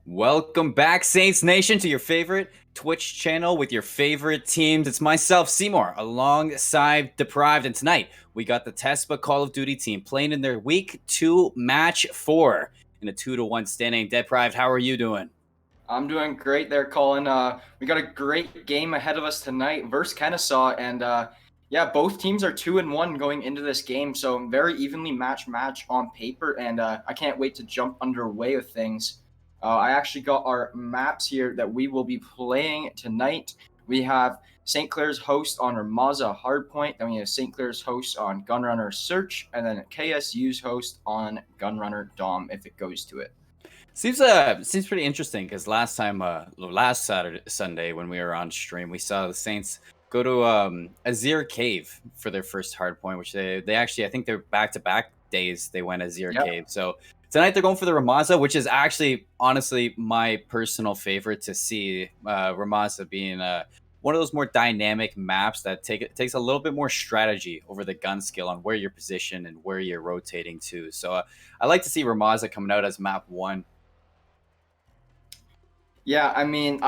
Welcome back, Saints Nation, to your favorite Twitch channel with your favorite teams. It's myself, Seymour, alongside Deprived. And tonight, we got the TESPA Call of Duty team playing in their Week 2 Match 4 in a 2-1 standing. Deprived, how are you doing? I'm doing great there, Colin. We got a great game ahead of us tonight versus Kennesaw, and yeah, both teams are 2-1 going into this game, so very evenly match on paper, and I can't wait to jump underway with things. I actually got our maps here that we will be playing tonight. We have St. Clair's host on Ramaza Hardpoint, then we have St. Clair's host on Gunrunner Search, and then KSU's host on Gunrunner Dom if it goes to it. Seems pretty interesting because last Sunday when we were on stream, we saw the Saints go to Azir Cave for their first hard point, which they actually, I think they're back-to-back days they went Azir Yep. Cave. So tonight they're going for the Ramaza, which is actually honestly my personal favorite to see. Ramaza being one of those more dynamic maps that takes a little bit more strategy over the gun skill on where you're positioned and where you're rotating to. So I like to see Ramaza coming out as map 1. Yeah, I mean,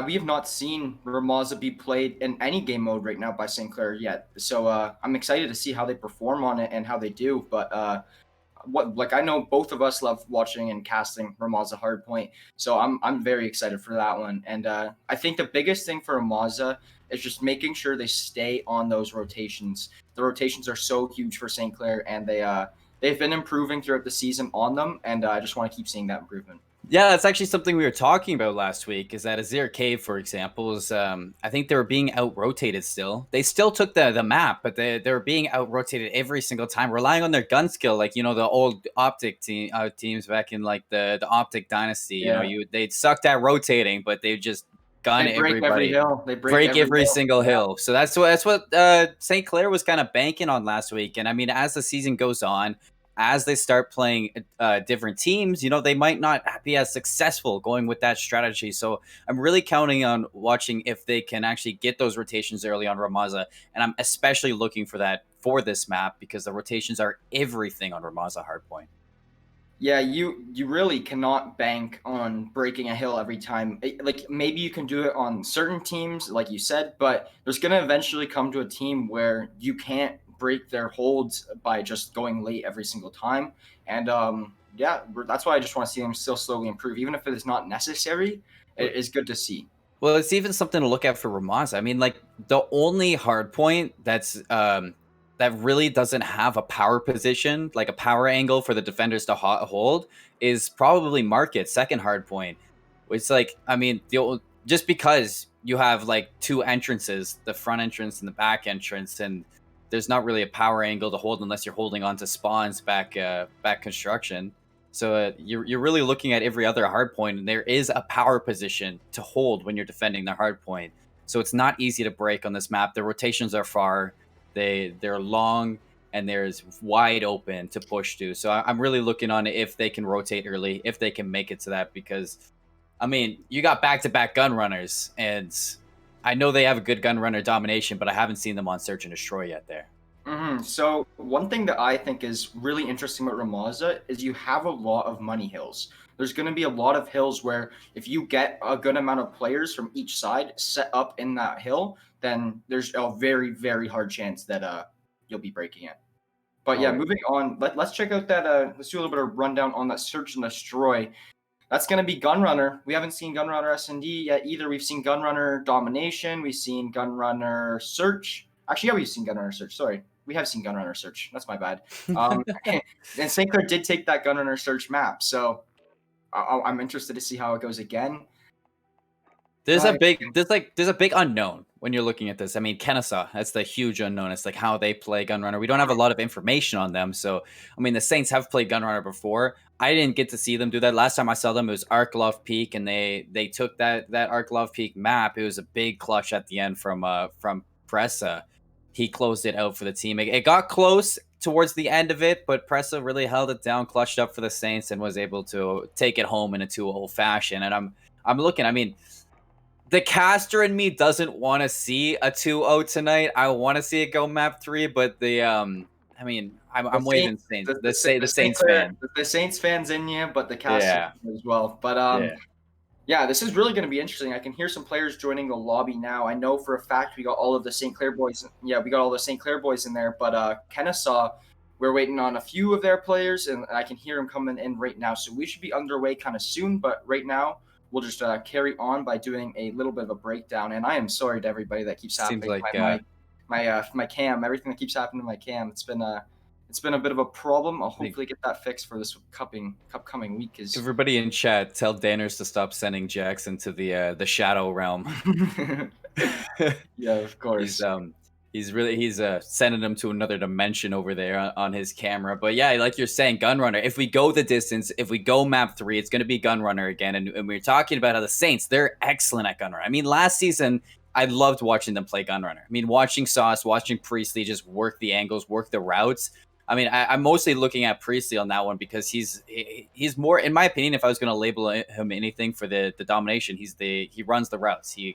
we have not seen Ramaza be played in any game mode right now by St. Clair yet. So I'm excited to see how they perform on it and how they do. But I know both of us love watching and casting Ramaza Hardpoint, so I'm very excited for that one. And I think the biggest thing for Ramaza is just making sure they stay on those rotations. The rotations are so huge for St. Clair, and they've been improving throughout the season on them, and I just want to keep seeing that improvement. Yeah, that's actually something we were talking about last week. Is that Azir Cave, for example, is I think they were being out rotated still. They still took the map, but they were being out rotated every single time, relying on their gun skill, like the old optic teams back in like the optic dynasty. Yeah. They'd sucked at rotating, but they just gun They break every everybody, hill. They break break every every hill. single Yeah. hill. So that's what St. Clair was kind of banking on last week. And I mean, as the season goes on, as they start playing different teams, they might not be as successful going with that strategy. So I'm really counting on watching if they can actually get those rotations early on Ramaza. And I'm especially looking for that for this map because the rotations are everything on Ramaza Hardpoint. Yeah, you really cannot bank on breaking a hill every time. Like maybe you can do it on certain teams, like you said, but there's gonna eventually come to a team where you can't break their holds by just going late every single time. And yeah, that's why I just want to see them still slowly improve, even if it is not necessary. It is good to see. Well, it's even something to look at for Ramaza. I mean, like the only hard point that really doesn't have a power position, like a power angle for the defenders to hold, is probably Market second hard point. It's like, I mean, just because you have like two entrances, the front entrance and the back entrance, and there's not really a power angle to hold unless you're holding on to spawns back construction. So you're really looking at every other hard point, and there is a power position to hold when you're defending the hard point. So it's not easy to break on this map. The rotations are far, they're long, and there's wide open to push to. So I'm really looking on if they can rotate early, if they can make it to that, because I mean, you got back-to-back gun runners, and I know they have a good gun runner domination, but I haven't seen them on Search and Destroy yet there. So one thing that I think is really interesting about Ramaza is you have a lot of money hills. There's going to be a lot of hills where if you get a good amount of players from each side set up in that hill, then there's a very, very hard chance that you'll be breaking it. But yeah, Oh, moving on, let's check out that. Let's do a little bit of rundown on that Search and Destroy. That's going to be Gunrunner. We haven't seen Gunrunner S&D yet either. We've seen Gunrunner Domination. We've seen Gunrunner Search. Actually, yeah, we've seen Gunrunner Search. Sorry. We have seen Gunrunner Search. That's my bad. And St. Clair did take that Gunrunner Search map. So I'm interested to see how it goes again. there's a big unknown when you're looking at this. I mean, Kennesaw, that's the huge unknown. It's like how they play Gunrunner. We don't have a lot of information on them. So, I mean, the Saints have played Gunrunner before. I didn't get to see them do that. Last time I saw them, it was Arklov Peak, and they took that Arklov Peak map. It was a big clutch at the end from Pressa. He closed it out for the team. It got close towards the end of it, but Pressa really held it down, clutched up for the Saints, and was able to take it home in a 2-0 fashion. And I'm looking. I mean, the caster in me doesn't want to see a 2-0 tonight. I want to see it go map 3, but I mean, I'm waving Saints. The The St. Saints Clair, fan. the Saints fans in you, but the cast Yeah. as well. But Yeah. Yeah, this is really going to be interesting. I can hear some players joining the lobby now. I know for a fact we got all of the St. Clair boys. Yeah, we got all the St. Clair boys in there. But Kennesaw, we're waiting on a few of their players, and I can hear them coming in right now. So we should be underway kind of soon. But right now, we'll just carry on by doing a little bit of a breakdown. And I am sorry to everybody that keeps Seems happening. like My cam, everything that keeps happening to my cam. It's been a bit of a problem. I'll think hopefully get that fixed for this upcoming week. Is everybody in chat, tell Danners to stop sending Jackson to the shadow realm. yeah, of he's course. he's sending him to another dimension over there on his camera. But yeah, like you're saying, Gunrunner. If we go the distance, if we go map 3, it's going to be Gunrunner again. And we're talking about how the Saints, they're excellent at Gunrunner. I mean, last season I loved watching them play Gunrunner. I mean, watching Sauce, watching Priestley just work the angles, work the routes. I mean, I'm mostly looking at Priestley on that one because he's more, in my opinion, if I was going to label him anything for the domination, he runs the routes. He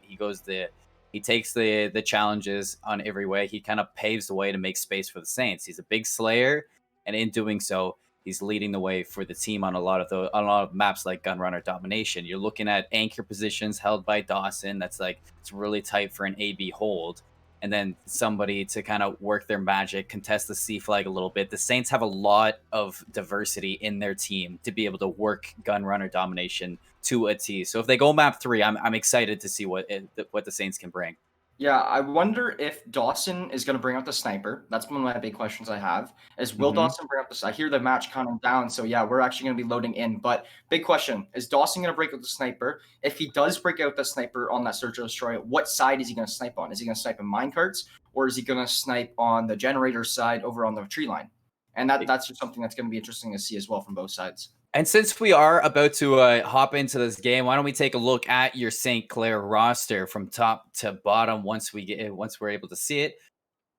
takes the challenges on every way. He kind of paves the way to make space for the Saints. He's a big slayer, and in doing so, he's leading the way for the team on a lot of maps like Gunrunner Domination. You're looking at anchor positions held by Dawson. That's like it's really tight for an AB hold. And then somebody to kind of work their magic, contest the C flag a little bit. The Saints have a lot of diversity in their team to be able to work Gunrunner Domination to a T. So if they go map 3, I'm excited to see what the Saints can bring. Yeah, I wonder if Dawson is going to bring out the sniper. That's one of my big questions I have. Is will Dawson bring out the? I hear the match counting down, so yeah, we're actually going to be loading in. But big question: is Dawson going to break out the sniper? If he does break out the sniper on that search and destroy, what side is he going to snipe on? Is he going to snipe in minecarts, or is he going to snipe on the generator side over on the tree line? And that's just something that's going to be interesting to see as well from both sides. And since we are about to hop into this game, why don't we take a look at your St. Clair roster from top to bottom once we're able to see it.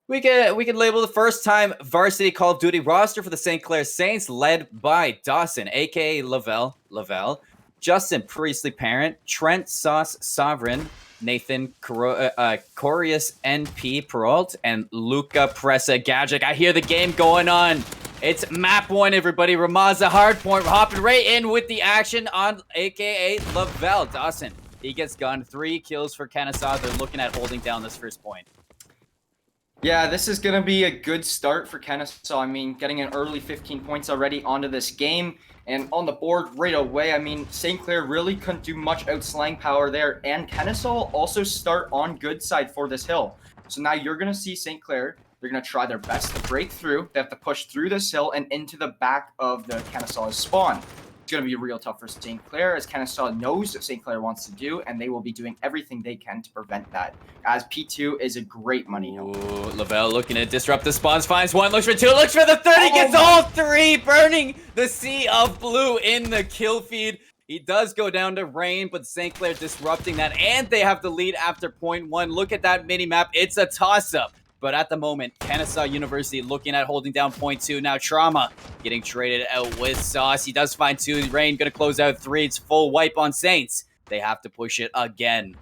We can label the first time varsity Call of Duty roster for the St. Clair Saints, led by Dawson, aka Lavelle, Justin Priestley Parent, Trent Sauce Sovereign, Nathan Corius NP Peralt, and Luca Pressa Gadget. I hear the game going on. It's map 1, everybody. Ramaza Hardpoint hopping right in with the action on aka Lavelle. Dawson, he gets gone. 3 kills for Kennesaw. They're looking at holding down this first point. Yeah, this is going to be a good start for Kennesaw. I mean, getting an early 15 points already onto this game and on the board right away. I mean, St. Clair really couldn't do much outslang power there. And Kennesaw also start on good side for this hill. So now you're going to see St. Clair. They're going to try their best to break through. They have to push through this hill and into the back of the Kennesaw's spawn. It's going to be real tough for St. Clair, as Kennesaw knows what St. Clair wants to do, and they will be doing everything they can to prevent that, as P2 is a great money hill. Ooh, Lavelle looking to disrupt the spawns, finds 1, looks for 2, looks for the 30, gets all 3, burning the sea of blue in the kill feed. He does go down to Rain, but St. Clair disrupting that, and they have the lead after point 1. Look at that mini-map. It's a toss-up. But at the moment, Kennesaw University looking at holding down point 2. Now Trauma getting traded out with Sauce. He does find 2. Rain going to close out 3. It's full wipe on Saints. They have to push it again.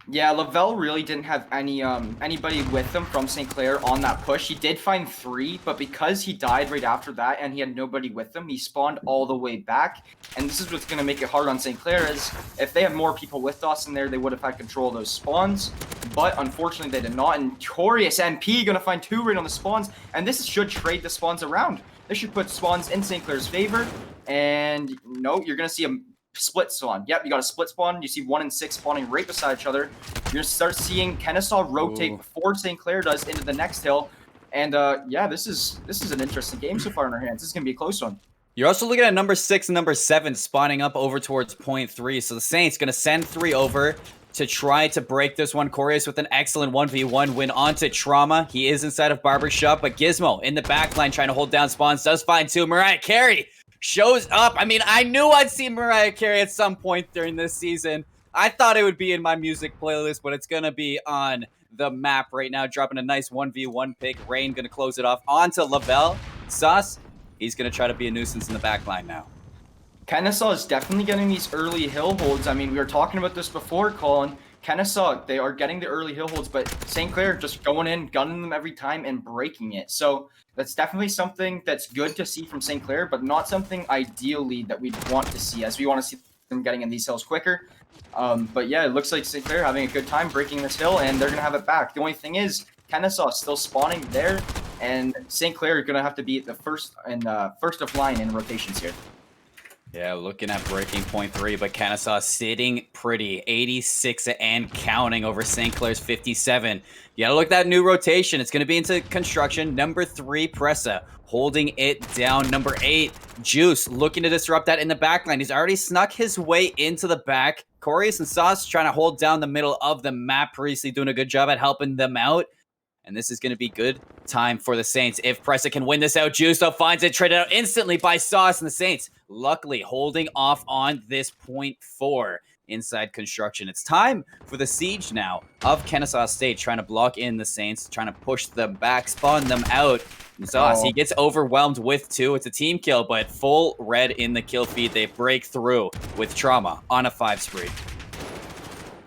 Yeah, Lavelle really didn't have anybody with him from St. Clair on that push. He did find 3, but because he died right after that and he had nobody with him, he spawned all the way back. And this is what's going to make it hard on St. Clair, is if they had more people with Dawson there, they would have had control of those spawns. But unfortunately, they did not. And Torius MP going to find 2 right on the spawns. And this should trade the spawns around. This should put spawns in St. Clair's favor. And no, you're going to see a split spawn. Yep, you got a split spawn. You see 1 and 6 spawning right beside each other. You're going to start seeing Kennesaw rotate before St. Clair does into the next hill. And yeah, this is an interesting game so far in our hands. This is going to be a close one. You're also looking at number 6 and number 7 spawning up over towards point 3. So the Saints going to send 3 over to try to break this one. Corius with an excellent 1v1 win onto Trauma. He is inside of Barbershop, but Gizmo in the backline trying to hold down spawns. Does find 2. Mariah Carey shows up. I mean, I knew I'd see Mariah Carey at some point during this season. I thought it would be in my music playlist, but it's going to be on the map right now, dropping a nice 1v1 pick. Rain going to close it off onto Lavelle. Sus, he's going to try to be a nuisance in the backline now. Kennesaw is definitely getting these early hill holds. I mean, we were talking about this before, Colin. Kennesaw, they are getting the early hill holds, but St. Clair just going in, gunning them every time and breaking it. So that's definitely something that's good to see from St. Clair, but not something ideally that we'd want to see, as we want to see from getting in these hills quicker. But yeah, it looks like St. Clair having a good time breaking this hill, and they're going to have it back. The only thing is, Kennesaw is still spawning there, and St. Clair are going to have to be the first of line in rotations here. Yeah, looking at breaking point 3, but Kennesaw sitting pretty. 86 and counting over St. Clair's 57. You gotta look at that new rotation. It's gonna be into construction. Number 3, Pressa, holding it down. Number 8, Juice, looking to disrupt that in the backline. He's already snuck his way into the back. Corius and Sauce trying to hold down the middle of the map. Priestley doing a good job at helping them out. And this is going to be good time for the Saints. If Pressa can win this out, Juice though finds it, traded out instantly by Sauce, and the Saints luckily holding off on this point 4 inside construction. It's time for the siege now of Kennesaw State, trying to block in the Saints, trying to push them back, spawn them out. And Sauce, he gets overwhelmed with 2. It's a team kill, but full red in the kill feed. They break through with Trauma on a 5 spree.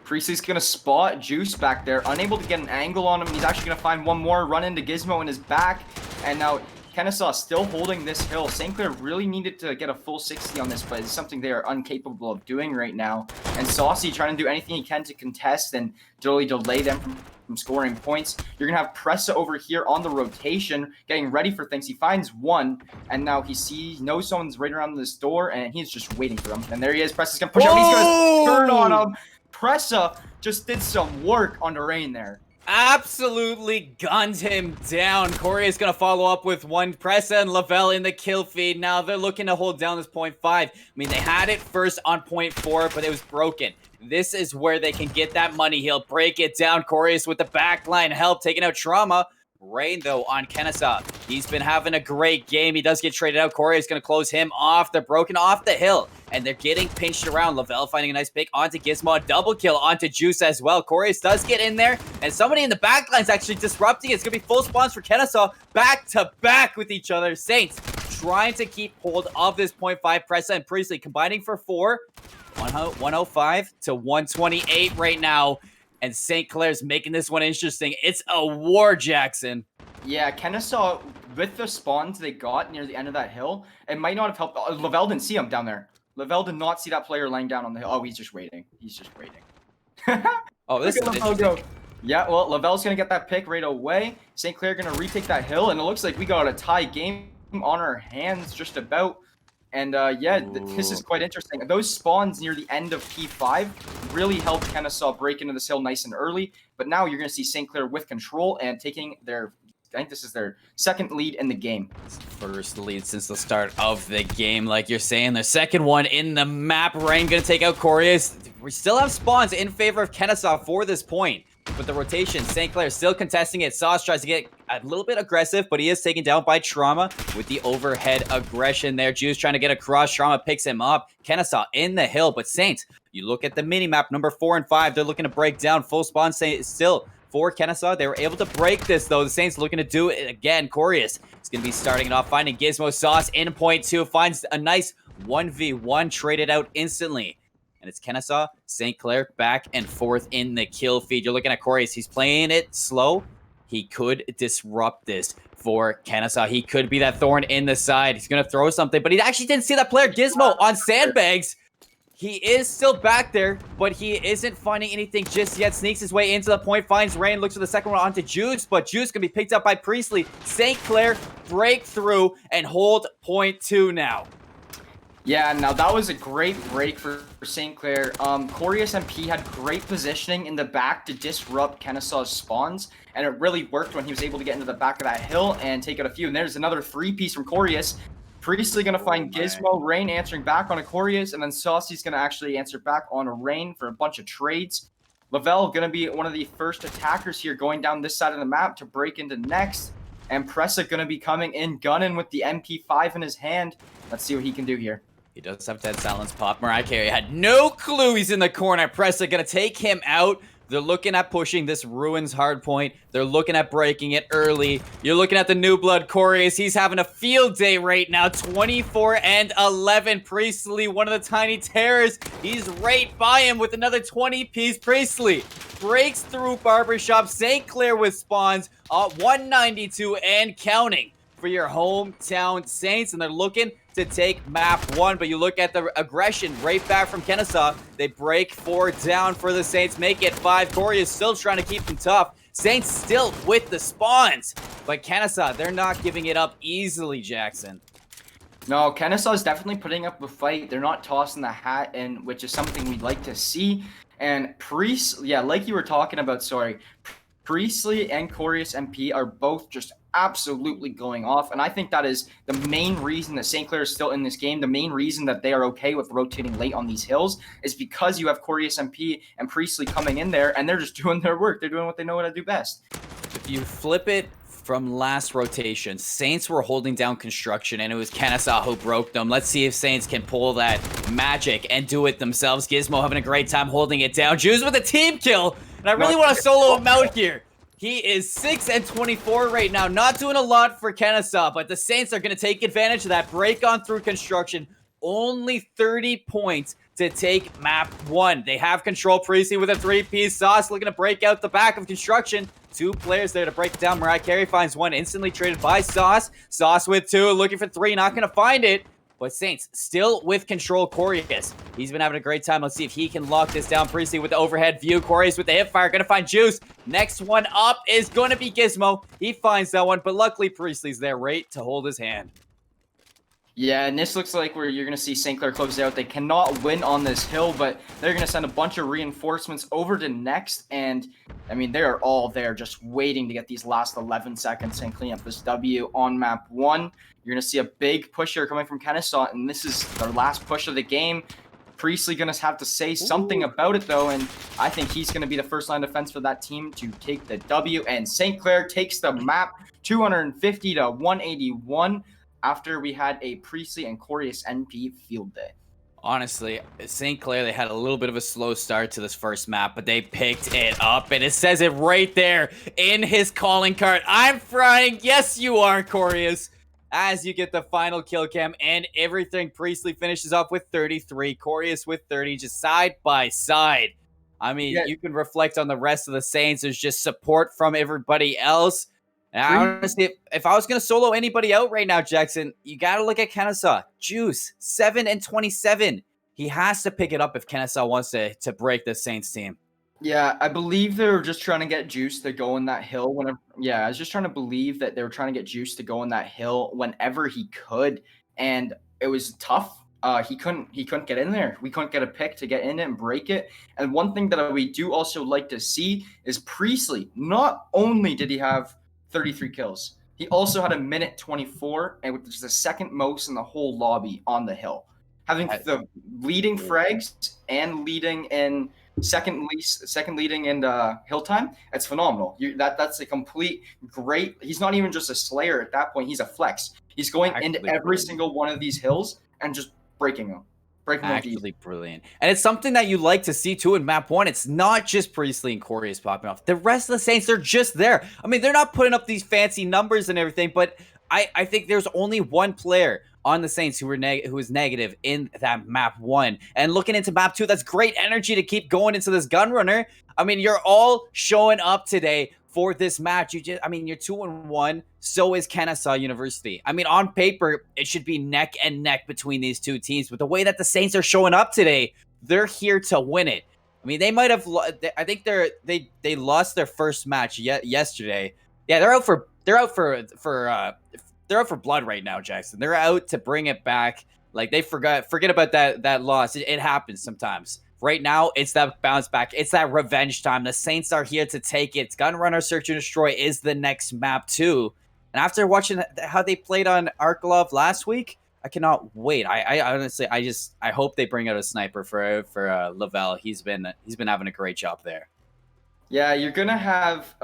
Priestley's going to spot Juice back there, unable to get an angle on him. He's actually going to find one more, run into Gizmo in his back, and now Kennesaw still holding this hill. St. Clair really needed to get a full 60 on this, but it's something they are incapable of doing right now. And Saucy trying to do anything he can to contest and really delay them from scoring points. You're going to have Pressa over here on the rotation, getting ready for things. He finds one, and now he knows someone's right around this door, and he's just waiting for them. And there he is. Pressa's going to push him. He's going to turn on him. Pressa just did some work on the rain there. Absolutely gunned him down. Corey is going to follow up with 1. Pressa and Lavelle in the kill feed. Now they're looking to hold down this point 5. I mean, they had it first on point 4, but it was broken. This is where they can get that money. He'll break it down. Corey's with the backline help, taking out Trauma. Rain, though, on Kennesaw. He's been having a great game. He does get traded out. Corey is going to close him off. They're broken off the hill, and they're getting pinched around. Lavelle finding a nice pick onto Gizmo. A double kill onto Juice as well. Corey does get in there, and somebody in the backline is actually disrupting it. It's going to be full spawns for Kennesaw, back-to-back with each other. Saints trying to keep hold of this point 5. Pressa and Priestley combining for 4. 105 to 128 right now. And St. Clair's making this one interesting. It's a war, Jackson. Yeah, Kennesaw, with the spawns they got near the end of that hill, it might not have helped. Lavelle didn't see him down there. Lavelle did not see that player laying down on the hill. Oh, he's just waiting. He's just waiting. Oh, this is interesting. Yeah, well, Lavelle's going to get that pick right away. St. Clair going to retake that hill, and it looks like we got a tie game on our hands just about. And yeah, this is quite interesting. Those spawns near the end of P5 really helped Kennesaw break into this hill nice and early. But now you're going to see St. Clair with control and taking their, I think this is their 2nd lead in the game. First lead since the start of the game, like you're saying. Their 2nd one in the map. Rain going to take out Corius. We still have spawns in favor of Kennesaw for this point. With the rotation, St. Clair still contesting it. Sauce tries to get a little bit aggressive, but he is taken down by Trauma with the overhead aggression there. Juice trying to get across. Trauma picks him up. Kennesaw in the hill, but Saints, you look at the mini-map, number 4 and 5, they're looking to break down. Full spawn still for Kennesaw. They were able to break this, though. The Saints looking to do it again. Corius is going to be starting it off, finding Gizmo. Sauce in point 2, finds a nice 1v1, traded out instantly. And it's Kennesaw, St. Clair back and forth in the kill feed. You're looking at Corey. He's playing it slow. He could disrupt this for Kennesaw. He could be that thorn in the side. He's going to throw something, but he actually didn't see that player Gizmo on sandbags. He is still back there, but he isn't finding anything just yet. Sneaks his way into the point, finds Rain, looks for the 2nd one onto Juice, but Juice can be picked up by Priestley. St. Clair break through and hold point 2 now. Yeah, now that was a great break for St. Clair. Corius MP had great positioning in the back to disrupt Kennesaw's spawns, and it really worked when he was able to get into the back of that hill and take out a few. And there's another 3-piece from Corius. Priestley going to find Gizmo, Rain answering back on a Corius, and then Saucy's going to actually answer back on a Rain for a bunch of trades. Lavelle going to be one of the first attackers here going down this side of the map to break into next. And Pressa going to be coming in, gunning with the MP5 in his hand. Let's see what he can do here. He does have Dead Silence pop. Mariah Carey had no clue he's in the corner. Pressa gonna take him out. They're looking at pushing this Ruins hardpoint. They're looking at breaking it early. You're looking at the new blood Corius. He's having a field day right now. 24 and 11. Priestley, one of the tiny terrors. He's right by him with another 20-piece. Priestley breaks through Barbershop. St. Clair with spawns. 192 and counting for your hometown Saints. And they're looking to take map 1. But you look at the aggression right back from Kennesaw. They break 4 down for the Saints, make it 5. Corey is still trying to keep them tough. Saints still with the spawns. But Kennesaw, they're not giving it up easily, Jackson. No, Kennesaw is definitely putting up a fight. They're not tossing the hat in, which is something we'd like to see. And like you were talking about, Priestley and Corius MP are both just absolutely going off. And I think that is the main reason that St. Clair is still in this game. The main reason that they are okay with rotating late on these hills is because you have Corius MP and Priestley coming in there, and they're just doing their work. They're doing what they know how to do best. If you flip it from last rotation, Saints were holding down construction, and it was Kennesaw who broke them. Let's see if Saints can pull that magic and do it themselves. Gizmo having a great time holding it down. Juice with a team kill, and I really want to solo him out here. He is 6-24 right now. Not doing a lot for Kennesaw, but the Saints are going to take advantage of that. Break on through construction. Only 30 points to take map 1. They have control. Priestley with a 3-piece. Sauce looking to break out the back of construction. 2 players there to break it down. Mariah Carey finds 1, instantly traded by Sauce. Sauce with 2, looking for 3, not going to find it. But Saints still with control. Corius, he's been having a great time. Let's see if he can lock this down. Priestley with the overhead view. Corius with the hip fire. Going to find Juice. Next one up is going to be Gizmo. He finds that one, but luckily Priestley's there right to hold his hand. Yeah, and this looks like where you're going to see St. Clair close out. They cannot win on this hill, but they're going to send a bunch of reinforcements over to next. And, I mean, they are all there just waiting to get these last 11 seconds and clean up this W on map 1. You're going to see a big push here coming from Kennesaw, and this is their last push of the game. Priestley going to have to say something about it, though, and I think he's going to be the first line of defense for that team to take the W. And St. Clair takes the map 250 to 181. After we had a Priestley and Corius NP field day. Honestly, St. Clair, they had a little bit of a slow start to this first map, but they picked it up, and it says it right there in his calling card. I'm frying. Yes, you are, Corius. As you get the final kill cam and everything, Priestley finishes off with 33, Corius with 30, just side by side. I mean, you can reflect on the rest of the Saints. There's just support from everybody else. And honestly, if I was going to solo anybody out right now, Jackson, you got to look at Kennesaw. Juice, 7-27. He has to pick it up if Kennesaw wants to break the Saints team. Yeah, I believe they were just trying to get Juice to go in that hill whenever. Yeah, I was just trying to believe that they were trying to get Juice to go in that hill whenever he could, and it was tough. He couldn't get in there. We couldn't get a pick to get in it and break it. And one thing that we do also like to see is Priestley. Not only did he have 33 kills, he also had a minute 24, and which is the second most in the whole lobby on the hill, having the leading frags and leading in second leading in hill time. It's phenomenal. That's a complete great. He's not even just a slayer at that point. He's a flex. He's going into every single one of these hills and just breaking them. Actually brilliant. And it's something that you like to see too in map 1. It's not just Priestley and Corius popping off. The rest of the Saints, they're just there. I mean, they're not putting up these fancy numbers and everything, but I think there's only one player on the Saints who is negative in that map 1. And looking into map 2, that's great energy to keep going into this gun runner. I mean, you're all showing up today for this match. You're 2-1. So is Kennesaw University. I mean, on paper, it should be neck and neck between these two teams. But the way that the Saints are showing up today, they're here to win it. I mean, they might have. I think they lost their first match yesterday. Yeah, they're out for blood right now, Jackson. They're out to bring it back. Like, they forget about that loss. It happens sometimes. Right now, it's that bounce back. It's that revenge time. The Saints are here to take it. Gunrunner Search and Destroy is the next map too. And after watching how they played on Arklov last week, I cannot wait. I honestly, I hope they bring out a sniper for Lavelle. He's been having a great job there. Yeah, you're gonna have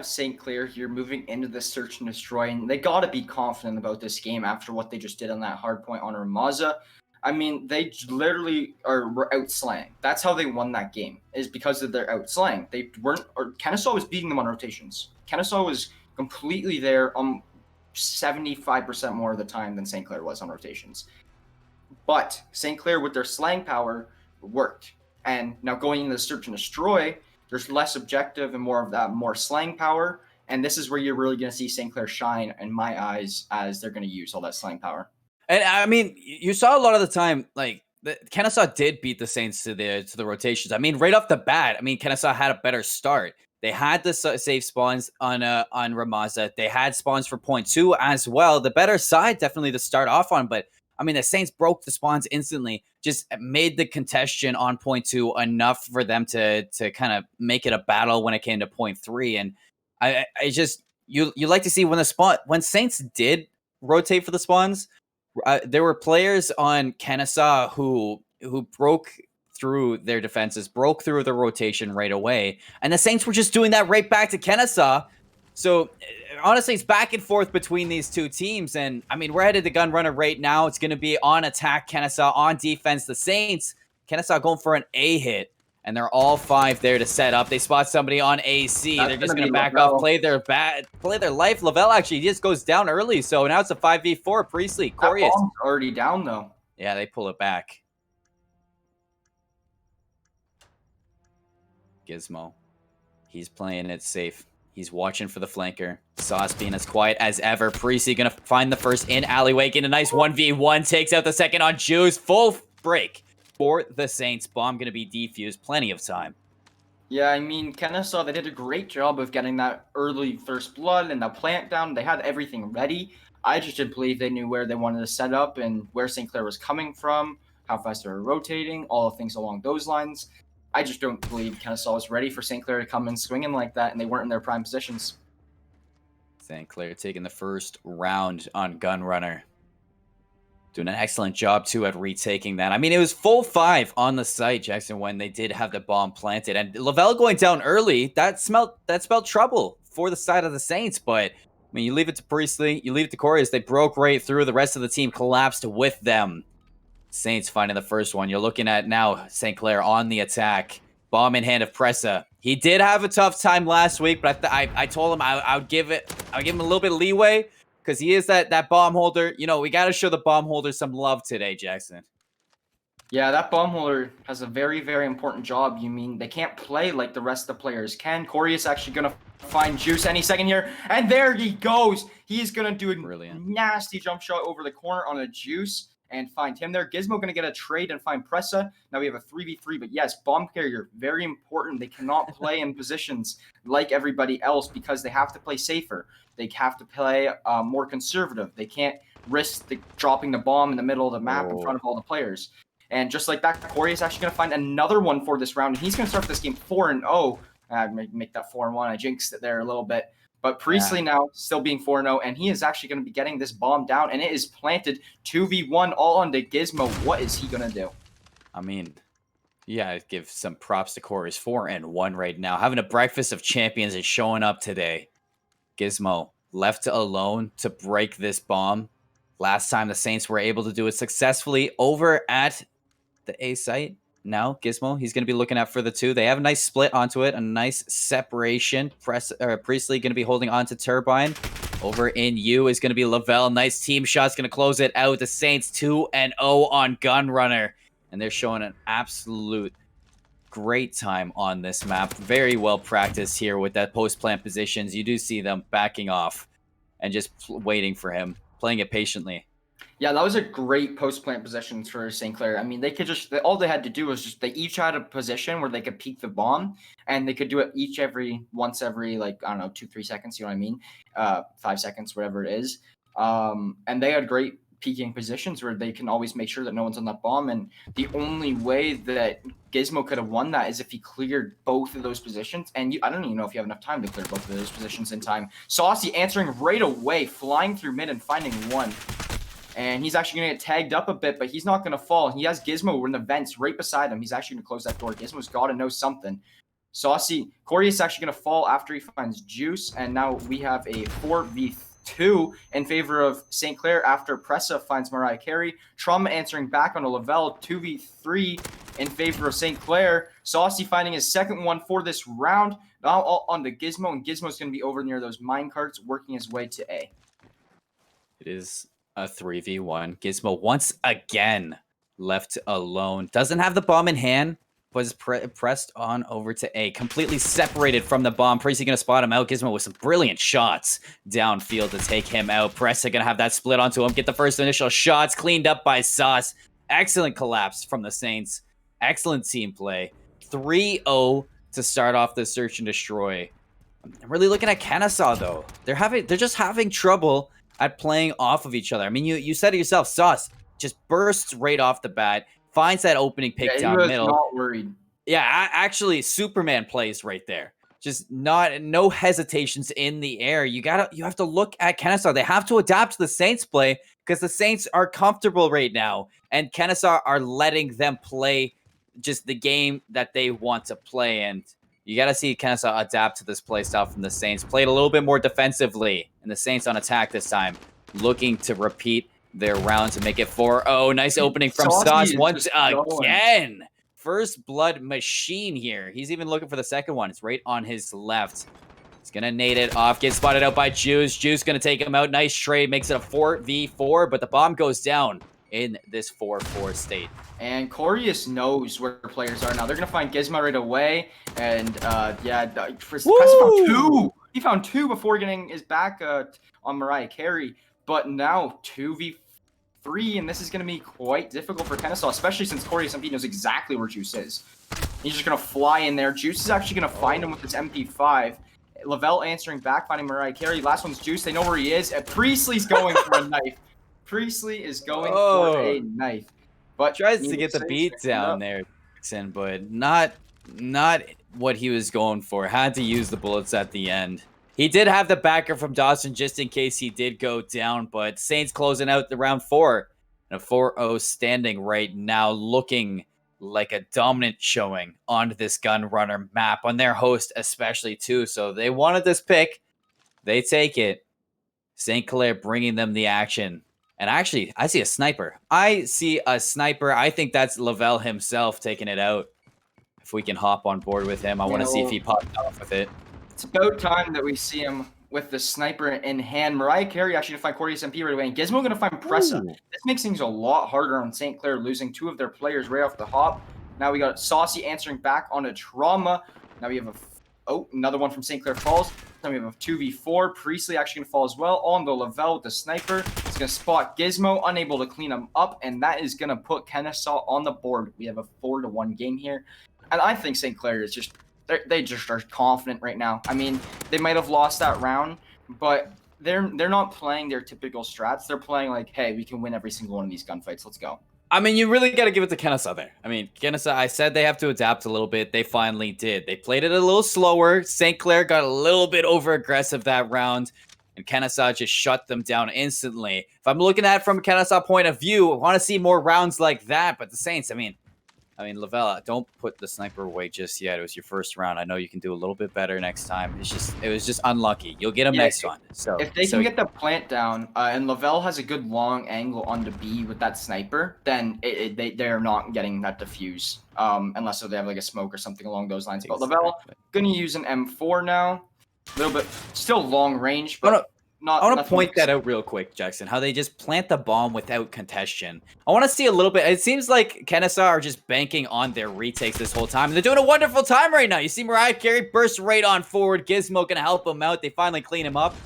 St. Clair here moving into the Search and Destroy, and they gotta be confident about this game after what they just did on that hard point on Ramaza. I mean, they literally were outslaying. That's how they won that game, is because of their outslaying. Kennesaw was beating them on rotations. Kennesaw was completely there 75% more of the time than St. Clair was on rotations. But St. Clair, with their slang power, worked. And now going into the Search and Destroy, there's less objective and more of that, more slang power. And this is where you're really going to see St. Clair shine, in my eyes, as they're going to use all that slang power. And I mean, you saw a lot of the time, like Kennesaw did beat the Saints to the rotations. I mean, right off the bat, I mean, Kennesaw had a better start. They had the safe spawns on Ramaza. They had spawns for point two as well. The better side definitely to start off on, but I mean, the Saints broke the spawns instantly. Just made the contention on point two enough for them to kind of make it a battle when it came to point three. And I just you like to see when Saints did rotate for the spawns. There were players on Kennesaw who broke through their defenses, broke through the rotation right away, and the Saints were just doing that right back to Kennesaw. So honestly, it's back and forth between these two teams, and I mean, we're headed to gun runner right now. It's going to be on attack Kennesaw, on defense the Saints. Kennesaw going for an A hit, and they're all five there to set up. They spot somebody on AC. They're just going to back off, play their life. Lavelle actually just goes down early, so now it's a 5v4. Priestley, Corey is already down though. Yeah, they pull it back. Gizmo, he's playing it safe. He's watching for the flanker. Sauce being as quiet as ever. Priestley gonna find the first in alleyway. Get a nice 1v1. Takes out the second on Juice. Full break for the Saints. Bomb gonna be defused. Plenty of time. Yeah, I mean, Kennesaw, they did a great job of getting that early first blood and the plant down. They had everything ready. I just didn't believe they knew where they wanted to set up and where St. Clair was coming from, how fast they were rotating, all the things along those lines. I just don't believe Kennesaw was ready for St. Clair to come in swinging like that, and they weren't in their prime positions. St. Clair taking the first round on Gun Runner. Doing an excellent job, too, at retaking that. I mean, it was full 5 on the site, Jackson, when they did have the bomb planted. And Lavelle going down early, that spelled trouble for the side of the Saints. But, I mean, you leave it to Priestley, you leave it to Corey as they broke right through. The rest of the team collapsed with them. Saints finding the first one. You're looking at now St. Clair on the attack. Bomb in hand of Pressa. He did have a tough time last week, but I told him I would give him a little bit of leeway because he is that bomb holder. You know, we got to show the bomb holder some love today, Jackson. Yeah, that bomb holder has a very, very important job. You mean they can't play like the rest of the players can. Corey is actually going to find Juice any second here. And there he goes. He's going to do a nasty jump shot over the corner on a Juice and find him there. Gizmo going to get a trade and find Pressa. Now we have a 3v3, but yes, bomb carrier, very important. They cannot play in positions like everybody else because they have to play safer. They have to play more conservative. They can't risk dropping the bomb in the middle of the map in front of all the players. And just like that, Corey is actually going to find another one for this round, and he's going to start this game 4-0. Make that 4-1. I jinxed it there a little bit. But Priestley now still being 4-0, and he is actually going to be getting this bomb down, and it is planted 2v1 all onto Gizmo. What is he going to do? I mean, yeah, I'd give some props to Corey's 4-1 right now. Having a breakfast of champions and showing up today. Gizmo left alone to break this bomb. Last time the Saints were able to do it successfully over at the A site. Now, Gizmo, he's going to be looking out for the 2. They have a nice split onto it, a nice separation. Priestley going to be holding on to Turbine. Over in U is going to be Lavelle. Nice team shot's going to close it out. The Saints 2-0 on Gun Runner. And they're showing an absolute great time on this map. Very well practiced here with that post-plant positions. You do see them backing off and just waiting for him, playing it patiently. Yeah, that was a great post-plant position for St. Clair. I mean, they could all they had to do was they each had a position where they could peek the bomb, and they could do it once every, like, I don't know, 2-3 seconds, you know what I mean? 5 seconds, whatever it is. And they had great peeking positions where they can always make sure that no one's on that bomb. And the only way that Gizmo could have won that is if he cleared both of those positions. And I don't even know if you have enough time to clear both of those positions in time. Saucy answering right away, flying through mid and finding one. And he's actually going to get tagged up a bit, but he's not going to fall. He has Gizmo in the vents right beside him. He's actually going to close that door. Gizmo's got to know something. Saucy, Corey is actually going to fall after he finds Juice. And now we have a 4v2 in favor of St. Clair after Pressa finds Mariah Carey. Trauma answering back on a Lavelle, 2v3 in favor of St. Clair. Saucy finding his second one for this round. Now all on to Gizmo, and Gizmo's going to be over near those mine carts, working his way to A. It is a 3v1. Gizmo once again left alone. Doesn't have the bomb in hand, was pressed on over to A, completely separated from the bomb. Priestley gonna spot him out. Gizmo with some brilliant shots downfield to take him out. Pressa gonna have that split onto him, get the first initial shots cleaned up by Sauce. Excellent collapse from the Saints. Excellent team play. 3-0 to start off the search and destroy. I'm really looking at Kennesaw though. They're just having trouble at playing off of each other. I mean, you said it yourself. Sauce just bursts right off the bat, finds that opening pick down he was middle. not worried. Yeah, actually, Superman plays right there. Just no hesitations in the air. You have to look at Kennesaw. They have to adapt to the Saints play because the Saints are comfortable right now, and Kennesaw are letting them play just the game that they want to play. And you got to see Kennesaw adapt to this play style from the Saints. Played a little bit more defensively, and the Saints on attack this time, looking to repeat their round to make it 4-0. Nice opening from Sauce once again. First blood machine here. He's even looking for the second one. It's right on his left. He's going to nade it off. Gets spotted out by Juice. Juice going to take him out. Nice trade. Makes it a 4v4, but the bomb goes down in this 4-4 state. And Corius knows where players are now. They're going to find Gizmo right away. And, yeah, found two. He found two before getting his back on Mariah Carey. But now 2v3, and this is going to be quite difficult for Kennesaw, especially since Corius MP knows exactly where Juice is. He's just going to fly in there. Juice is actually going to find him with his MP5. Lavelle answering back, finding Mariah Carey. Last one's Juice. They know where he is. And Priestley's going for a knife. Priestley is going for a knife. But tries to get the beat down there, but not what he was going for. Had to use the bullets at the end. He did have the backer from Dawson just in case he did go down, but Saints closing out the round 4. And a 4-0 standing right now, looking like a dominant showing on this gun runner map, on their host especially too. So they wanted this pick. They take it. St. Clair bringing them the action. And actually, I see a sniper. I think that's Lavelle himself taking it out. If we can hop on board with him, I want to see if he pops off with it. It's about time that we see him with the sniper in hand. Mariah Carey actually going to find Corius MP right away. And Gizmo going to find Pressa. This makes things a lot harder on St. Clair, losing 2 of their players right off the hop. Now we got Saucy answering back on a trauma. Now we have another one from St. Clair falls. Then we have a 2v4. Priestley actually going to fall as well. On the Lavelle with the sniper. He's going to spot Gizmo, unable to clean him up. And that is going to put Kennesaw on the board. We have a 4-1 game here. And I think St. Clair is just... They just are confident right now. I mean, they might have lost that round, but they're not playing their typical strats. They're playing like, hey, we can win every single one of these gunfights. Let's go. I mean, you really got to give it to Kennesaw there. I mean, Kennesaw, I said they have to adapt a little bit. They finally did. They played it a little slower. St. Clair got a little bit over-aggressive that round, and Kennesaw just shut them down instantly. If I'm looking at it from a Kennesaw point of view, I want to see more rounds like that, but the Saints, I mean, Lavelle, don't put the sniper away just yet. It was your first round. I know you can do a little bit better next time. It was just unlucky. You'll get him next one. So if they can get the plant down, and Lavelle has a good long angle onto B with that sniper, then they're not getting that defuse, unless they have like a smoke or something along those lines. But Lavelle gonna use an M4 now. A little bit, still long range, but. I want to point that out real quick, Jackson, how they just plant the bomb without contention. I want to see a little bit. It seems like Kennesaw are just banking on their retakes this whole time. They're doing a wonderful time right now. You see Mariah Carey burst right on forward. Gizmo going to help him out. They finally clean him up.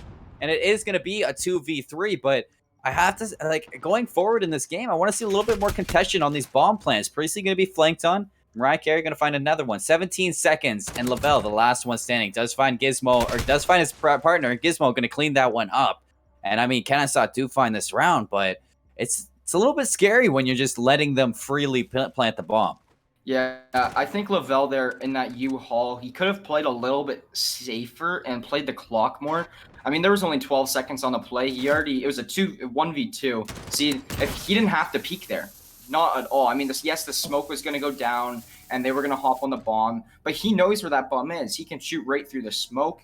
And it is going to be a 2v3, but I have to, like, going forward in this game, I want to see a little bit more contention on these bomb plants. Priestley going to be flanked on. Mariah Carey going to find another one. 17 seconds, and Lavelle, the last one standing, does find Gizmo, or does find his partner. Gizmo going to clean that one up. And I mean, Kennesaw do find this round, but it's a little bit scary when you're just letting them freely plant the bomb. Yeah, I think Lavelle there in that U-Haul, he could have played a little bit safer and played the clock more. I mean, there was only 12 seconds on the play. It was a 1v2. See, if he didn't have to peek there. Not at all. I mean, yes, the smoke was going to go down, and they were going to hop on the bomb, but he knows where that bomb is. He can shoot right through the smoke,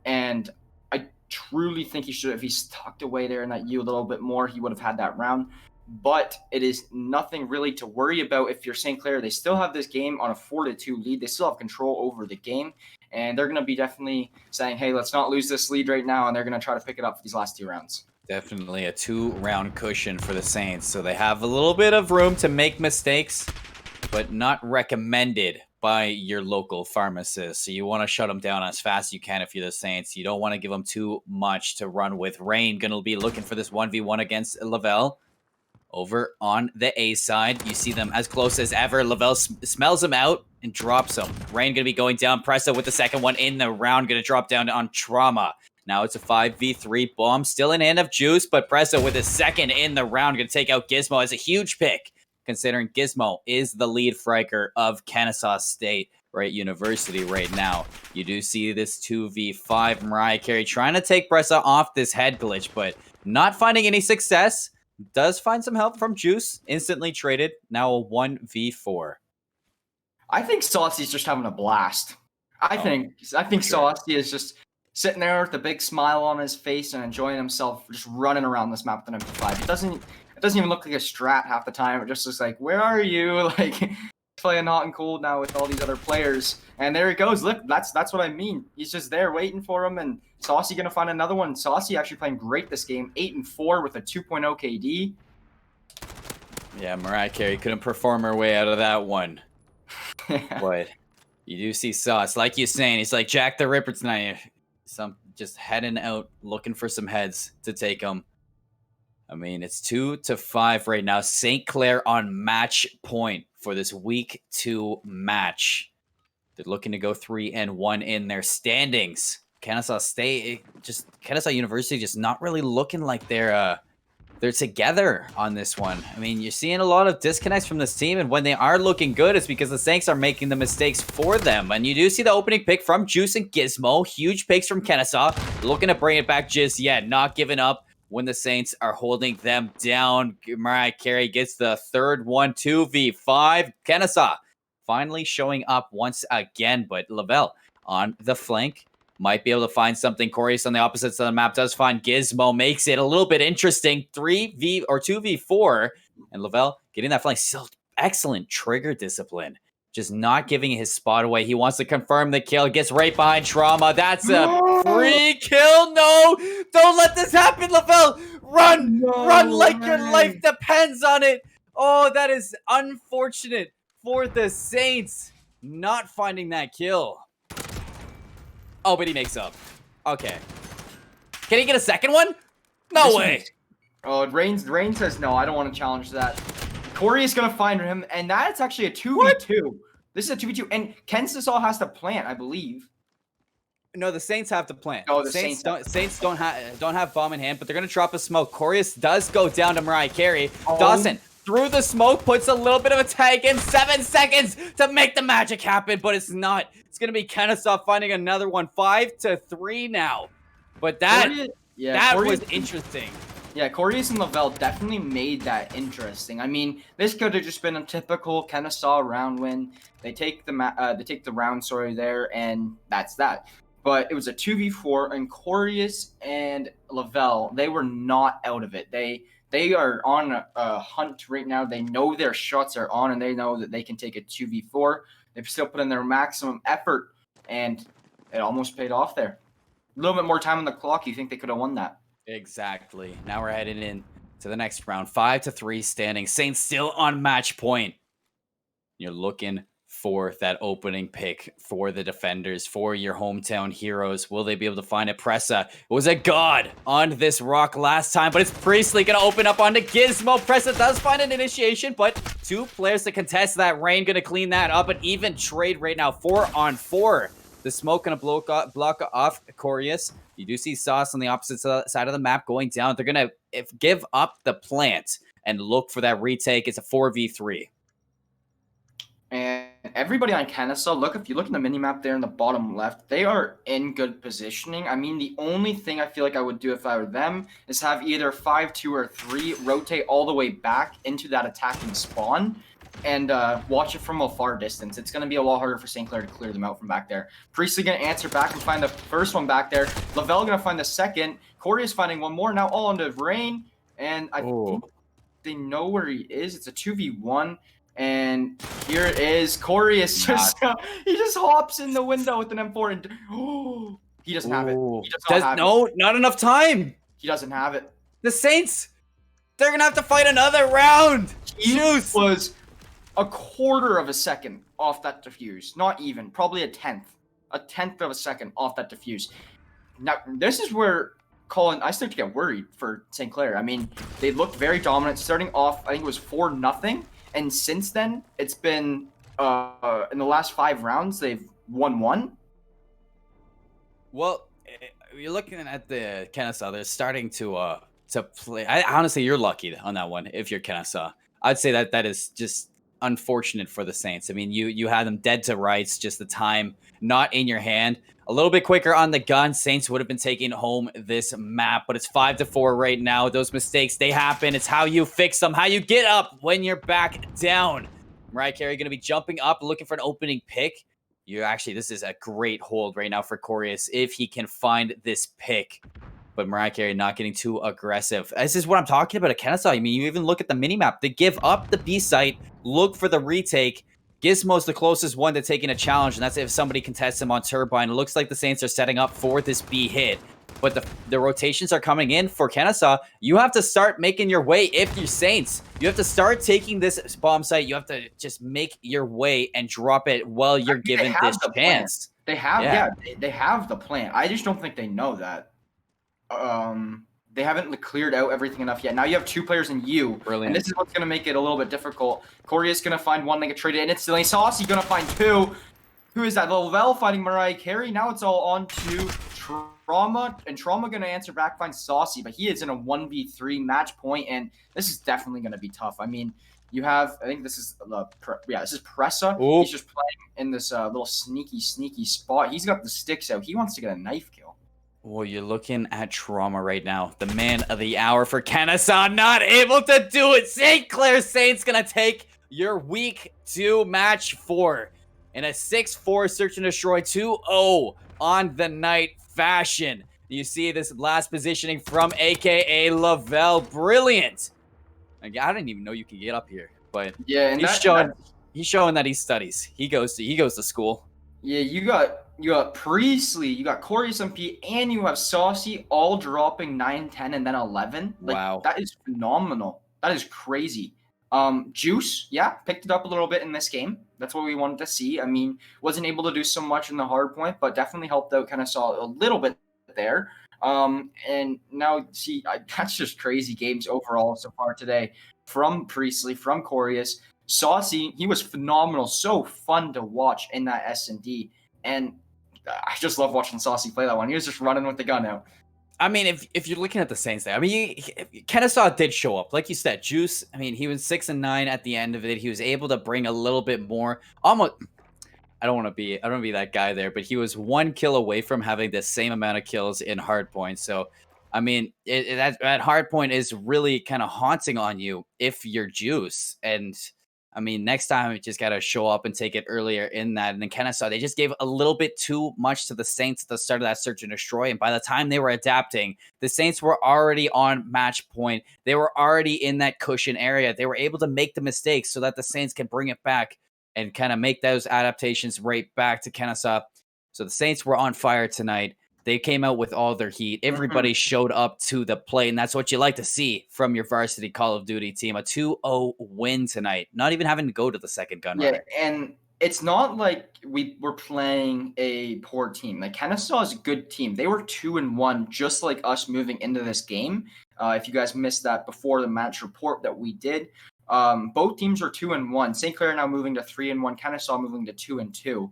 and I truly think he should, if he's tucked away there in that U a little bit more, he would have had that round. But it is nothing really to worry about if you're St. Clair. They still have this game on a 4-2 lead. They still have control over the game, and they're going to be definitely saying, hey, let's not lose this lead right now, and they're going to try to pick it up for these last 2 rounds. Definitely a 2-round cushion for the Saints, so they have a little bit of room to make mistakes, but not recommended by your local pharmacist. So you want to shut them down as fast as you can if you're the Saints. You don't want to give them too much to run with. Rain going to be looking for this 1v1 against Lavelle. Over on the A side, you see them as close as ever. Lavelle smells him out and drops him. Rain going to be going down. Presto with the second one in the round. Going to drop down on Trauma. Now it's a 5v3 bomb. Still in hand of Juice, but Presto with his second in the round. Going to take out Gizmo as a huge pick, considering Gizmo is the lead striker of Kennesaw State University right now. You do see this 2v5. Mariah Carey trying to take Presto off this head glitch, but not finding any success. Does find some help from Juice. Instantly traded. Now a 1v4. I think Saucy's just having a blast. I think sure. Saucy is just sitting there with a big smile on his face and enjoying himself, just running around this map with an MP5. It doesn't even look like a strat half the time. It just looks like, where are you? Like, playing hot and cold now with all these other players. And there he goes. Look, that's what I mean. He's just there waiting for him, and Saucy gonna find another one. Saucy actually playing great this game. 8-4 with a 2.0 KD. Yeah, Mariah Carey couldn't perform her way out of that one. But you do see Sauce, like you're saying, he's like Jack the Ripper tonight. Just heading out, looking for some heads to take him. I mean, it's 2-5 right now. St. Clair on match point for this week 2 match. They're looking to go 3-1 in their standings. Kennesaw State, Kennesaw University, just not really looking like they're together on this one. I mean, you're seeing a lot of disconnects from this team, and when they are looking good, it's because the Saints are making the mistakes for them. And you do see the opening pick from Juice and Gizmo. Huge picks from Kennesaw. Looking to bring it back just yet. Not giving up when the Saints are holding them down. Mariah Carey gets the third one, 2v5. Kennesaw finally showing up once again, but Lavelle on the flank might be able to find something. Corius on the opposite side of the map does find Gizmo, makes it a little bit interesting. 2v4, and Lavelle getting that flank. Still excellent trigger discipline. Just not giving his spot away. He wants to confirm the kill. Gets right behind Trauma. That's a free kill. No! Don't let this happen, Lavelle! Run! Run like your life depends on it! Oh, that is unfortunate for the Saints. Not finding that kill. Oh, but he makes up. Okay. Can he get a second one? No way! Oh, Rain says no, I don't want to challenge that. Corey is going to find him, and that's actually a 2v2. What? This is a 2v2, and Kennesaw has to plant, I believe. No, the Saints have to plant. Oh, the Saints don't have bomb in hand, but they're going to drop a smoke. Corius does go down to Mariah Carey. Oh. Dawson, through the smoke, puts a little bit of a tag in. 7 seconds to make the magic happen, but it's not. It's going to be Kennesaw finding another one. 5-3 now. But that was interesting. Yeah, Corius and Lavelle definitely made that interesting. I mean, this could have just been a typical Kennesaw round win. They take the round, there, and that's that. But it was a 2v4, and Corius and Lavelle, they were not out of it. They are on a hunt right now. They know their shots are on, and they know that they can take a 2v4. They've still put in their maximum effort, and it almost paid off there. A little bit more time on the clock. You think they could have won that? Exactly. Now we're heading in to the next round. 5-3 standing. Saints still on match point. You're looking for that opening pick for the defenders, for your hometown heroes. Will they be able to find it? Pressa was a god on this rock last time, but it's Priestley going to open up onto Gizmo. Pressa does find an initiation, but 2 players to contest that. Rain going to clean that up. An even trade right now, 4-on-4. The smoke going to block off Corius. You do see Sauce on the opposite side of the map going down. They're going to give up the plant and look for that retake. It's a 4v3. And everybody on Kennesaw, if you look at the mini-map there in the bottom left, they are in good positioning. I mean, the only thing I feel like I would do if I were them is have either 5-2 or 3 rotate all the way back into that attacking spawn and watch it from a far distance. It's going to be a lot harder for St. Clair to clear them out from back there. Priestley going to answer back and find the first one back there. Lavelle going to find the second. Corey is finding one more. Now all into Rain. And I think they know where he is. It's a 2v1. And here it is. Corey is just he just hops in the window with an M4 and he doesn't have it. He does not have it. Not enough time. He doesn't have it. The Saints, they're gonna have to fight another round. He was a quarter of a second off that defuse. Not even, probably a tenth of a second off that defuse. Now, this is where Colin, I start to get worried for St. Clair. I mean, they looked very dominant starting off. I think it was 4-0, and since then it's been in the last 5 rounds they've won one. Well, you're looking at the Kennesaw. They're starting to play. Honestly, you're lucky on that one. If you're Kennesaw, I'd say that is just unfortunate for the Saints. I mean, you had them dead to rights. Just the time not in your hand. A little bit quicker on the gun. Saints would have been taking home this map, but it's 5-4 right now. Those mistakes, they happen. It's how you fix them, how you get up when you're back down. Mariah Carey going to be jumping up, looking for an opening pick. This is a great hold right now for Corius if he can find this pick. But Mariah Carey not getting too aggressive. This is what I'm talking about at Kennesaw. I mean, you even look at the minimap. They give up the B site, look for the retake. Gizmo's the closest one to taking a challenge, and that's if somebody contests him on Turbine. It looks like the Saints are setting up for this B hit. But the rotations are coming in for Kennesaw. You have to start making your way if you're Saints. You have to start taking this bomb site. You have to just make your way and drop it while you're given this chance. They have, they have the plan. I just don't think they know that. They haven't cleared out everything enough yet. Now you have 2 players in you. Brilliant. And this is what's going to make it a little bit difficult. Corey is going to find one, they get traded, and it's still Saucy going to find 2. Who is that? Lovell fighting Mariah Carey. Now it's all on to Trauma, and Trauma going to answer back, find Saucy, but he is in a 1v3 match point, and this is definitely going to be tough. I mean, you have, I think this is this is Pressa. Ooh. He's just playing in this little sneaky spot. He's got the sticks out. He wants to get a knife kill. Well, you're looking at Trauma right now. The man of the hour for Kennesaw, not able to do it. St. Clair Saints going to take your week 2 match 4 in a 6-4 search and destroy 2-0 on the night fashion. You see this last positioning from AKA Lavelle. Brilliant. I didn't even know you could get up here, but yeah, and he's showing that he studies. He goes to school. Yeah, you got Priestley, you got Corey SMP, and you have Saucy all dropping 9, 10, and then 11. Wow. That is phenomenal. That is crazy. Juice, yeah, picked it up a little bit in this game. That's what we wanted to see. I mean, wasn't able to do so much in the hard point, but definitely helped out Kennesaw a little bit there. And now, see, that's just crazy games overall so far today. From Priestley, from Corius. Saucy, he was phenomenal. So fun to watch in that S&D. And I just love watching Saucy play that one. He was just running with the gun out. I mean, if you're looking at the Saints there, I mean, Kennesaw did show up. Like you said, Juice, I mean, he was 6-9 at the end of it. He was able to bring a little bit more. Almost, I don't want to be that guy there, but he was 1 kill away from having the same amount of kills in hardpoint. So, I mean, that hardpoint is really kind of haunting on you if you're Juice. And I mean, next time you just got to show up and take it earlier in that. And then Kennesaw, they just gave a little bit too much to the Saints at the start of that search and destroy. And by the time they were adapting, the Saints were already on match point. They were already in that cushion area. They were able to make the mistakes so that the Saints can bring it back and kind of make those adaptations right back to Kennesaw. So the Saints were on fire tonight. They came out with all their heat. Everybody showed up to the plate, and that's what you like to see from your varsity Call of Duty team. A 2-0 win tonight, not even having to go to the second gun runner. Yeah, and it's not like we were playing a poor team. Like, Kennesaw is a good team. They were 2-1, just like us moving into this game. If you guys missed that before the match report that we did, both teams are 2-1. St. Clair now moving to 3-1. Kennesaw moving to 2-2.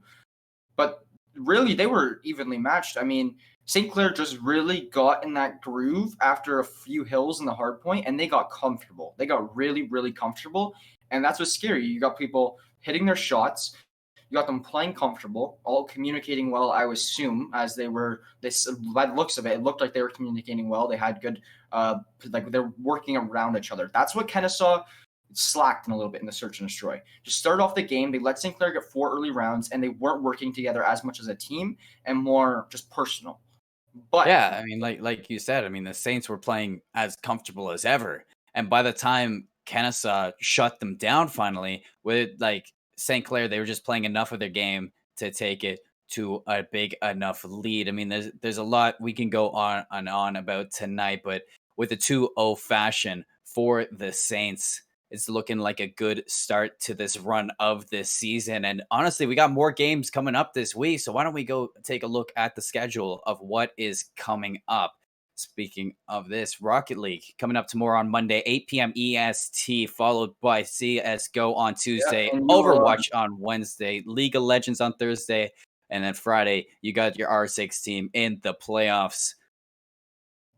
But really, they were evenly matched. I mean, St. Clair just really got in that groove after a few hills in the hard point, and they got comfortable. They got really, really comfortable, and that's what's scary. You got people hitting their shots. You got them playing comfortable, all communicating well, I would assume, as they were. By the looks of it, it looked like they were communicating well. They had good, they're working around each other. That's what Kennesaw slacked in a little bit in the search and destroy. Just started off the game, they let St. Clair get 4 early rounds, and they weren't working together as much as a team and more just personal. But yeah, I mean, like you said, I mean, the Saints were playing as comfortable as ever, and by the time Kennesaw shut them down finally with like St. Clair, they were just playing enough of their game to take it to a big enough lead. I mean, there's a lot we can go on and on about tonight, but with a 2-0 fashion for the Saints, it's looking like a good start to this run of this season. And honestly, we got more games coming up this week. So why don't we go take a look at the schedule of what is coming up? Speaking of this, Rocket League coming up tomorrow on Monday, 8 p.m. EST, followed by CSGO on Yeah, Tuesday, and Overwatch on Wednesday, League of Legends on Thursday, and then Friday, you got your R6 team in the playoffs.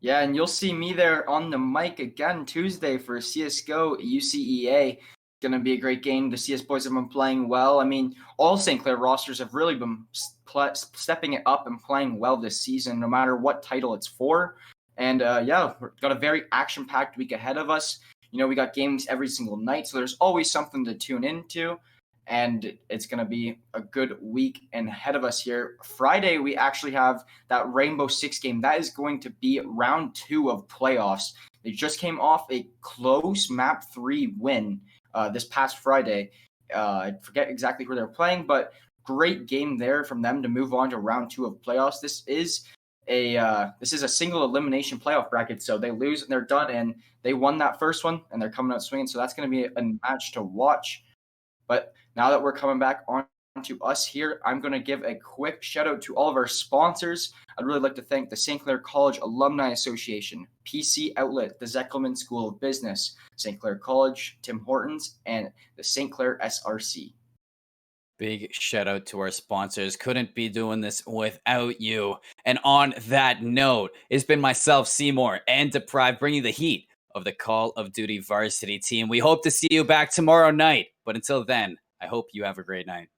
yeah, and you'll see me there on the mic again Tuesday for CSGO UCEA. Gonna be a great game. The CS boys have been playing well. I mean, all St. Clair rosters have really been stepping it up and playing well this season, no matter what title it's for. And yeah, we've got a very action-packed week ahead of us. You know, we got games every single night, so there's always something to tune into. And it's going to be a good week and ahead of us here. Friday, we actually have that Rainbow Six game. That is going to be round 2 of playoffs. They just came off a close map 3 win this past Friday. I forget exactly who they're playing, but great game there from them to move on to round 2 of playoffs. This is a single elimination playoff bracket, so they lose and they're done. And they won that first one, and they're coming out swinging. So that's going to be a match to watch. But now that we're coming back on to us here, I'm going to give a quick shout out to all of our sponsors. I'd really like to thank the St. Clair College Alumni Association, PC Outlet, the Zeckelman School of Business, St. Clair College, Tim Hortons, and the St. Clair SRC. Big shout out to our sponsors. Couldn't be doing this without you. And on that note, it's been myself, Seymour, and Deprived bringing the heat of the Call of Duty varsity team. We hope to see you back tomorrow night. But until then, I hope you have a great night.